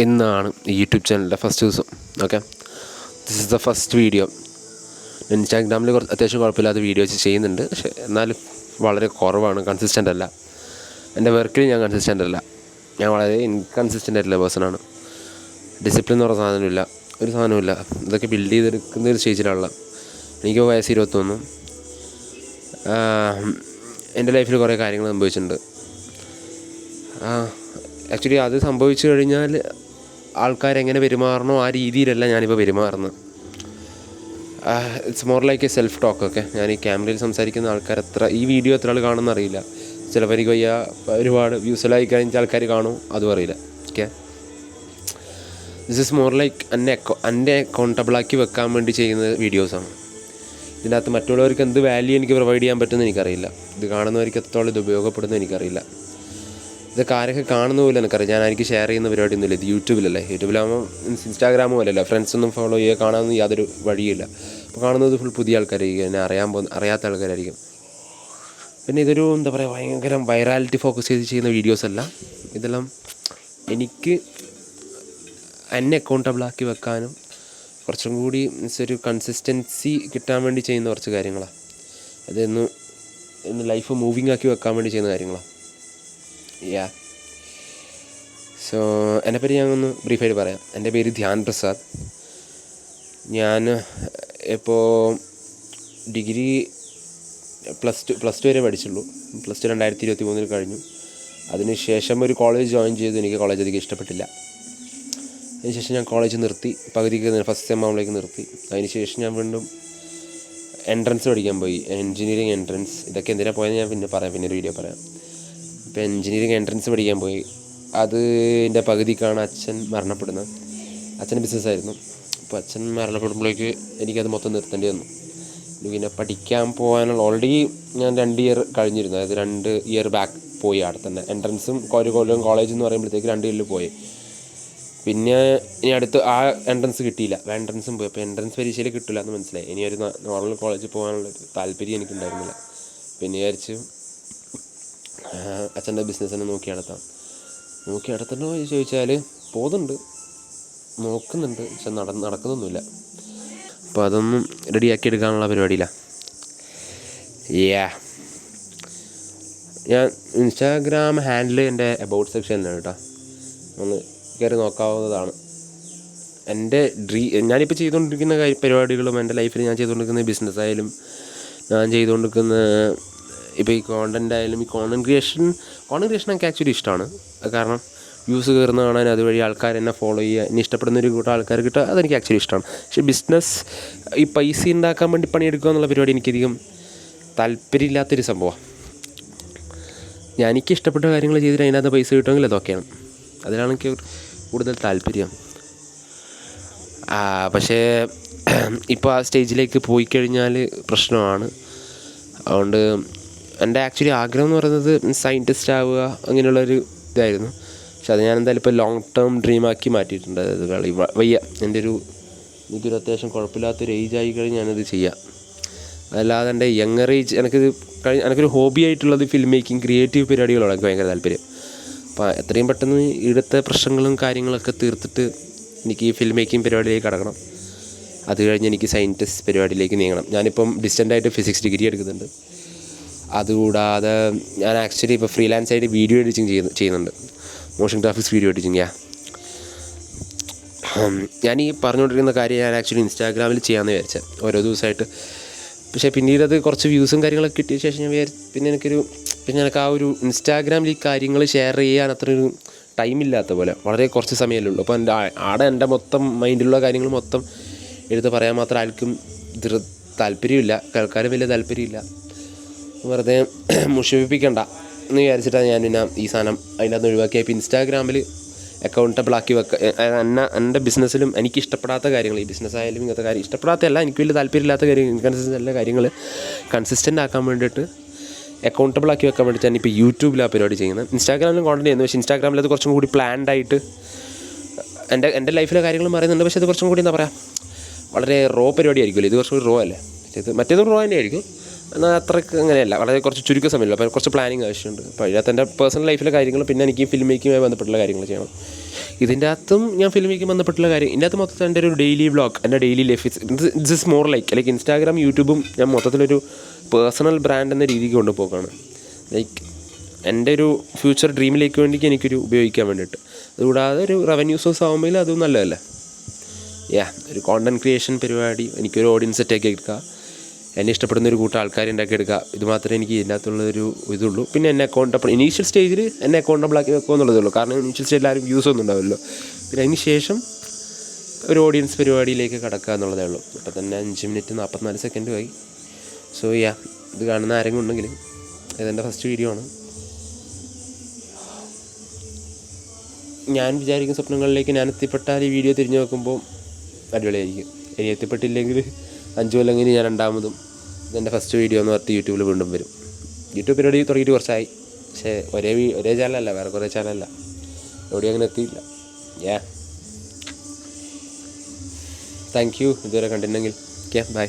ഇന്നാണ് ഈ യൂട്യൂബ് ചാനലിൻ്റെ ഫസ്റ്റ് ദിവസം. Okay, this is the first video. ഇൻസ്റ്റാഗ്രാമിൽ അത്യാവശ്യം കുഴപ്പമില്ലാത്ത വീഡിയോസ് ചെയ്യുന്നുണ്ട്, പക്ഷേ എന്നാലും വളരെ കുറവാണ്, കൺസിസ്റ്റൻ്റ് അല്ല. എൻ്റെ വർക്കിൽ ഞാൻ കൺസിസ്റ്റൻ്റ് അല്ല, ഞാൻ വളരെ ഇൻകൺസിസ്റ്റൻ്റ് ആയിട്ടുള്ള പേഴ്സണാണ്. ഡിസിപ്ലിൻ എന്ന് പറഞ്ഞ സാധനമില്ല, ഒരു സാധനമില്ല. ഇതൊക്കെ ബിൽഡ് ചെയ്തെടുക്കുന്ന ഒരു സ്റ്റേജിലുള്ള എനിക്ക് വയസ്സ് 21. എൻ്റെ ലൈഫിൽ കുറേ കാര്യങ്ങൾ സംഭവിച്ചിട്ടുണ്ട്. ആക്ച്വലി അത് സംഭവിച്ചു കഴിഞ്ഞാൽ ആൾക്കാരെങ്ങനെ പെരുമാറണോ ആ രീതിയിലല്ല ഞാനിപ്പോൾ പെരുമാറുന്നത്. It's more like A self talk. Okay, ഞാൻ ഈ ക്യാമറയിൽ സംസാരിക്കുന്ന ആൾക്കാർ ഈ വീഡിയോ എത്ര ആൾ കാണുമെന്ന് അറിയില്ല. ചിലവർക്ക് വയ്യ, ഒരുപാട് വ്യൂസിലായി കഴിഞ്ഞ ആൾക്കാർ കാണും, അതും അറിയില്ല. Okay, this is more like എന്നെ അക്കൗണ്ടബിളാക്കി വെക്കാൻ വേണ്ടി ചെയ്യുന്ന വീഡിയോസാണ്. ഇതിൻ്റെ അകത്ത് മറ്റുള്ളവർക്ക് എന്ത് വാല്യൂ എനിക്ക് പ്രൊവൈഡ് ചെയ്യാൻ പറ്റുമെന്ന് എനിക്കറിയില്ല. ഇത് കാണുന്നവർക്ക് എത്രത്തോളം ഇത് ഉപയോഗപ്പെടുന്നത് എനിക്കറിയില്ല. ഇതൊക്കെ ആരൊക്കെ കാണുന്ന പോലെ എനിക്കറിയാം. എനിക്ക് ഷെയർ ചെയ്യുന്ന പരിപാടിയൊന്നുമില്ല. ഇത് യൂട്യൂബിലല്ലേ, യൂട്യൂബിലാകുമ്പോൾ ഇൻസ്റ്റാഗ്രാമും അല്ലല്ലോ, ഫ്രണ്ട്സൊന്നും ഫോളോ ചെയ്യുക, കാണാനൊന്നും യാതൊരു വഴിയില്ല. അപ്പോൾ കാണുന്നത് ഫുൾ പുതിയ ആൾക്കാരായിരിക്കും, എന്നെ അറിയാത്ത ആൾക്കാരായിരിക്കും. പിന്നെ ഇതൊരു എന്താ പറയുക, ഭയങ്കര വൈറാലിറ്റി ഫോക്കസ് ചെയ്ത് ചെയ്യുന്ന വീഡിയോസല്ല. ഇതെല്ലാം എനിക്ക് എന്നെ അക്കൗണ്ടബിളാക്കി വെക്കാനും കുറച്ചും കൂടി ഒരു കൺസിസ്റ്റൻസി കിട്ടാൻ വേണ്ടി ചെയ്യുന്ന കുറച്ച് കാര്യങ്ങളാണ്. അതൊന്ന് ലൈഫ് മൂവിങ് ആക്കി വെക്കാൻ വേണ്ടി ചെയ്യുന്ന കാര്യങ്ങളാണ്. സോ എന്നെപ്പറ്റി ഞാനൊന്ന് ബ്രീഫായിട്ട് പറയാം. എൻ്റെ പേര് ധ്യാൻ പ്രസാദ്. ഞാൻ ഇപ്പോൾ ഡിഗ്രി പ്ലസ് ടു വരെ പഠിച്ചുള്ളൂ. പ്ലസ് ടു 2023 കഴിഞ്ഞു. അതിനുശേഷം ഒരു കോളേജ് ജോയിൻ ചെയ്തു. എനിക്ക് കോളേജ് അധികം ഇഷ്ടപ്പെട്ടില്ല. അതിനുശേഷം ഞാൻ കോളേജ് നിർത്തി, പകുതിക്ക് ഫസ്റ്റ് സെം ആവുമ്പോഴേക്ക് നിർത്തി. അതിനുശേഷം ഞാൻ വീണ്ടും എൻട്രൻസ് പഠിക്കാൻ പോയി, എൻജിനീയറിങ് എൻട്രൻസ്. ഇതൊക്കെ എന്തിനാണ് പോയെന്ന് ഞാൻ പിന്നെ പറയാം, പിന്നെ ഒരു വീഡിയോ പറയാം. ഇപ്പോൾ എൻജിനീയറിങ് എൻട്രൻസ് പഠിക്കാൻ പോയി. അതിൻ്റെ പകുതിക്കാണ് അച്ഛൻ മരണപ്പെടുന്നത്. അച്ഛൻ ബിസിനസ്സായിരുന്നു. അപ്പോൾ അച്ഛൻ മരണപ്പെടുമ്പോഴേക്ക് എനിക്കത് മൊത്തം നിർത്തേണ്ടി വന്നു. പിന്നെ പഠിക്കാൻ പോകാനുള്ള ഓൾറെഡി ഞാൻ 2 ഇയർ കഴിഞ്ഞിരുന്നു. അതായത് 2 ഇയർ ബാക്ക് പോയി. അവിടെ തന്നെ എൻട്രൻസും ഒരു കൊല്ലം കോളേജ് എന്ന് പറയുമ്പോഴത്തേക്ക് 2 ഇയറിൽ പോയി. പിന്നെ ഇനി അടുത്ത് ആ എൻട്രൻസ് കിട്ടിയില്ല, എൻട്രൻസും പോയി. അപ്പോൾ എൻട്രൻസ് പരീക്ഷയിൽ കിട്ടില്ല എന്ന് മനസ്സിലായി. ഇനി ഒരു നോർമൽ കോളേജിൽ പോകാനുള്ളൊരു താല്പര്യം എനിക്കുണ്ടായിരുന്നില്ല. പിന്നെ വിചാരിച്ചു അച്ഛൻ്റെ ബിസിനസ്സിനെ നോക്കി നടത്തണോ ചോദിച്ചാൽ നോക്കുന്നുണ്ട്, പക്ഷെ നടക്കുന്നൊന്നുമില്ല. അപ്പോൾ അതൊന്നും റെഡിയാക്കി എടുക്കാനുള്ള പരിപാടിയില്ല. ഞാൻ ഇൻസ്റ്റാഗ്രാം ഹാൻഡിൽ എൻ്റെ അബൌട്ട് സെക്ഷനിലാണ് കേട്ടോ, ഒന്ന് കയറി നോക്കാവുന്നതാണ്. എൻ്റെ ഞാനിപ്പോൾ ചെയ്തുകൊണ്ടിരിക്കുന്ന പരിപാടികളും എൻ്റെ ലൈഫിൽ ഞാൻ ചെയ്തുകൊണ്ടിരിക്കുന്ന ബിസിനസ്സായാലും ഞാൻ ചെയ്തുകൊണ്ടിരിക്കുന്ന ഇപ്പോൾ ഈ കോണ്ടൻ്റ് ആയാലും, ഈ കോണ്ടൻറ്റ് ക്രിയേഷൻ എനിക്ക് ആക്ച്വലി ഇഷ്ടമാണ്. കാരണം വ്യൂസ് കയറുന്ന കാണാൻ, അതുവഴി ആൾക്കാർ എന്നെ ഫോളോ ചെയ്യുക, എന്നെ ഇഷ്ടപ്പെടുന്ന ഒരു കൂട്ടം ആൾക്കാർ കിട്ടുക, അതെനിക്ക് ആക്ച്വലി ഇഷ്ടമാണ്. പക്ഷേ ബിസിനസ് ഈ പൈസ ഉണ്ടാക്കാൻ വേണ്ടി പണിയെടുക്കുക എന്നുള്ള പരിപാടി എനിക്കധികം താല്പര്യമില്ലാത്തൊരു സംഭവമാണ്. എനിക്ക് ഇഷ്ടപ്പെട്ട കാര്യങ്ങൾ ചെയ്തിട്ട് അതിനകത്ത് പൈസ കിട്ടുമെങ്കിൽ അതൊക്കെയാണ്, അതിലാണ് എനിക്ക് കൂടുതൽ താല്പര്യം. പക്ഷേ ഇപ്പോൾ ആ സ്റ്റേജിലേക്ക് പോയി കഴിഞ്ഞാൽ പ്രശ്നമാണ്. അതുകൊണ്ട് എൻ്റെ ആക്ച്വലി ആഗ്രഹം എന്ന് പറയുന്നത് സയൻറ്റിസ്റ്റ് ആവുക, അങ്ങനെയുള്ളൊരു ഇതായിരുന്നു. പക്ഷെ അത് ഞാൻ എന്തായാലും ഇപ്പോൾ ലോങ് ടേം ഡ്രീമാക്കി മാറ്റിയിട്ടുണ്ട്. അത് വയ്യ, എനിക്കൊരു അത്യാവശ്യം കുഴപ്പമില്ലാത്തൊരു ഏജായി കഴിഞ്ഞ് ഞാനത് ചെയ്യാം. അതല്ലാതെ എൻ്റെ യങ്ങർ ഏജ് എനിക്കൊരു ഹോബി ആയിട്ടുള്ളത് ഫിലിം മേക്കിംഗ്, ക്രിയേറ്റീവ് പരിപാടികളോട് എനിക്ക് ഭയങ്കര താല്പര്യം. അപ്പോൾ എത്രയും പെട്ടെന്ന് ഇവിടുത്തെ പ്രശ്നങ്ങളും കാര്യങ്ങളൊക്കെ തീർത്തിട്ട് എനിക്ക് ഈ ഫിലിം മേക്കിംഗ് പരിപാടിയിലേക്ക് കടക്കണം. അത് കഴിഞ്ഞ് എനിക്ക് സയൻറ്റിസ്റ്റ് പരിപാടിയിലേക്ക് നീങ്ങണം. ഞാനിപ്പം ഡിസ്റ്റൻ്റായിട്ട് ഫിസിക്സ് ഡിഗ്രി എടുക്കുന്നുണ്ട്. അതുകൂടാതെ ഞാൻ ആക്ച്വലി ഇപ്പോൾ ഫ്രീലാൻസ് ആയിട്ട് വീഡിയോ എഡിറ്റിംഗ് ചെയ്യുന്നുണ്ട്, മോഷൻ ഗ്രാഫിക്സ് വീഡിയോ എഡിറ്റിംഗ്. ഞാൻ ഈ പറഞ്ഞുകൊണ്ടിരിക്കുന്ന കാര്യം ഞാൻ ആക്ച്വലി ഇൻസ്റ്റാഗ്രാമിൽ ചെയ്യാമെന്ന് വിചാരിച്ചത് ഓരോ ദിവസമായിട്ട്. പക്ഷേ പിന്നീട് അത് കുറച്ച് വ്യൂസും കാര്യങ്ങളൊക്കെ കിട്ടിയ ശേഷം ഞാൻ പിന്നെ എനിക്ക് ആ ഒരു ഇൻസ്റ്റാഗ്രാമിൽ ഈ കാര്യങ്ങൾ ഷെയർ ചെയ്യാൻ അത്രയൊരു ടൈമില്ലാത്ത പോലെ, വളരെ കുറച്ച് സമയമല്ലേ ഉള്ളൂ. അപ്പോൾ എൻ്റെ മൊത്തം മൈൻഡിലുള്ള കാര്യങ്ങൾ മൊത്തം എടുത്ത് പറയാൻ മാത്രം ആർക്കും താല്പര്യമില്ല, കേൾക്കാനും വലിയ താല്പര്യമില്ല. വെറുതെ മുഷിപ്പിക്കണ്ട എന്ന് വിചാരിച്ചിട്ടാണ് ഞാൻ പിന്നെ ഈ സാധനം അതിൻ്റെ അകത്ത് ഒഴിവാക്കി. ഇപ്പോൾ ഇൻസ്റ്റാഗ്രാമിൽ അക്കൗണ്ടബിളാക്കി എൻ്റെ ബിസിനസ്സിലും എനിക്ക് ഇഷ്ടപ്പെടാത്ത കാര്യങ്ങൾ, ഈ ബിസിനസ്സായാലും ഇങ്ങനത്തെ കാര്യം ഇഷ്ടപ്പെടാത്തല്ല, എനിക്ക് വലിയ താല്പര്യമില്ലാത്ത കാര്യം, ഇൻകൺസിസ്റ്റൻ്റ് എല്ലാ കാര്യങ്ങൾ കൺസിസ്റ്റൻ്റ് ആക്കാൻ വേണ്ടിയിട്ട് അക്കൗണ്ടബിളാക്കി വെക്കാൻ വേണ്ടിയിട്ട് ഞാനിപ്പോൾ യൂട്യൂബിൽ ആ പരിപാടി ചെയ്യുന്നത്. ഇൻസ്റ്റാഗ്രാമിലും കോണ്ടൻറ്റ് ചെയ്യുന്നു, പക്ഷേ ഇൻസ്റ്റാഗ്രാമിൽ അത് കുറച്ചും കൂടി പ്ലാൻഡ് ആയിട്ട് എൻ്റെ ലൈഫിലെ കാര്യങ്ങളും പറയുന്നുണ്ട്. പക്ഷേ അത് കുറച്ചും കൂടി എന്താ പറയുക, വളരെ റോ പരിപാടി ആയിരിക്കുമല്ലോ. ഇത് കുറച്ചും കൂടി റോ അല്ലേ, മറ്റേതും റോ തന്നെ ആയിരിക്കും, എന്നാൽ അത്രയ്ക്ക് അങ്ങനെയല്ല, വളരെ കുറച്ച് ചുരുക്ക സമയമില്ല. അപ്പോൾ കുറച്ച് പ്ലാനിങ് ആവശ്യമുണ്ട്. അപ്പോൾ അതിനകത്ത് എൻ്റെ പേഴ്സണൽ ലൈഫിലെ കാര്യങ്ങൾ, പിന്നെ എനിക്ക് ഫിലിം മേക്കിങ്ങുമായി ബന്ധപ്പെട്ടുള്ള കാര്യങ്ങൾ ചെയ്യണം. ഇതിൻ്റെ അകത്തും ഞാൻ ഫിലിം മേക്കിംഗ് ബന്ധപ്പെട്ടുള്ള കാര്യം ഇതിൻ്റെ അകത്ത് മൊത്തത്തിൽ എൻ്റെ ഒരു ഡെയിലി വ്ളോഗ്, എൻ്റെ daily life it's is more like Instagram യൂട്യൂബും ഞാൻ മൊത്തത്തിലൊരു പേഴ്സണൽ ബ്രാൻഡ് എന്ന രീതിക്ക് കൊണ്ടുപോകാണ്. ലൈക്ക് എൻ്റെ ഒരു ഫ്യൂച്ചർ ഡ്രീമിലേക്ക് വേണ്ടിക്ക് എനിക്കൊരു ഉപയോഗിക്കാൻ വേണ്ടിയിട്ട്. അതുകൂടാതെ ഒരു റവന്യൂ സോഴ്സ് ആകുമ്പോൾ അതും നല്ലതല്ലേ. ഒരു കോണ്ടൻറ് ക്രിയേഷൻ പരിപാടി, എനിക്കൊരു ഓഡിയൻസ് സെറ്റാക്കി എടുക്കുക, എന്നെ ഇഷ്ടപ്പെടുന്ന ഒരു കൂട്ടം ആൾക്കാർ ഉണ്ടാക്കിയെടുക്കുക. ഇത് മാത്രമേ എനിക്ക് ഇതിനകത്തുള്ളൊരു ഇതുള്ളൂ. പിന്നെ എന്നെ ഇനീഷ്യൽ സ്റ്റേജിൽ എന്നെ അക്കൗണ്ടബിളാക്കി വെക്കുക എന്നുള്ളതേ ഉള്ളൂ. കാരണം ഇനീഷ്യൽ സ്റ്റേജിൽ ആരും വ്യൂസ് ഒന്നും ഉണ്ടാവില്ലല്ലോ. പിന്നെ അതിന് ശേഷം ഒരു ഓഡിയൻസ് പരിപാടിയിലേക്ക് കടക്കുക എന്നുള്ളതേ ഉള്ളൂ. ഇപ്പോൾ തന്നെ 5 മിനിറ്റ് 44 സെക്കൻഡുമായി. സോ ഇത് കാണുന്ന ആരെങ്കിലും ഉണ്ടെങ്കിൽ ഇതെൻ്റെ ഫസ്റ്റ് വീഡിയോ ആണ്. ഞാൻ വിചാരിക്കുന്ന സ്വപ്നങ്ങളിലേക്ക് ഞാൻ എത്തിപ്പെട്ടാൽ ഈ വീഡിയോ തിരിഞ്ഞു നോക്കുമ്പോൾ അടിപൊളിയായിരിക്കും. ഇനി എത്തിപ്പെട്ടില്ലെങ്കിൽ 5 കൊല്ലം കഴിഞ്ഞ് ഞാൻ രണ്ടാമതും ഇതെൻ്റെ ഫസ്റ്റ് വീഡിയോ എന്ന് പറഞ്ഞിട്ട് യൂട്യൂബിൽ വീണ്ടും വരും. യൂട്യൂബ് പരിപാടി തുടങ്ങിയിട്ട് കുറച്ചായി. പക്ഷേ ഒരേ ചാനലല്ല, വേറെ കുറേ ചാനലല്ല, എവിടെയും അങ്ങനെ എത്തിയില്ല. താങ്ക് യു ഇതുവരെ കണ്ടിട്ടുണ്ടെങ്കിൽ. ബൈ.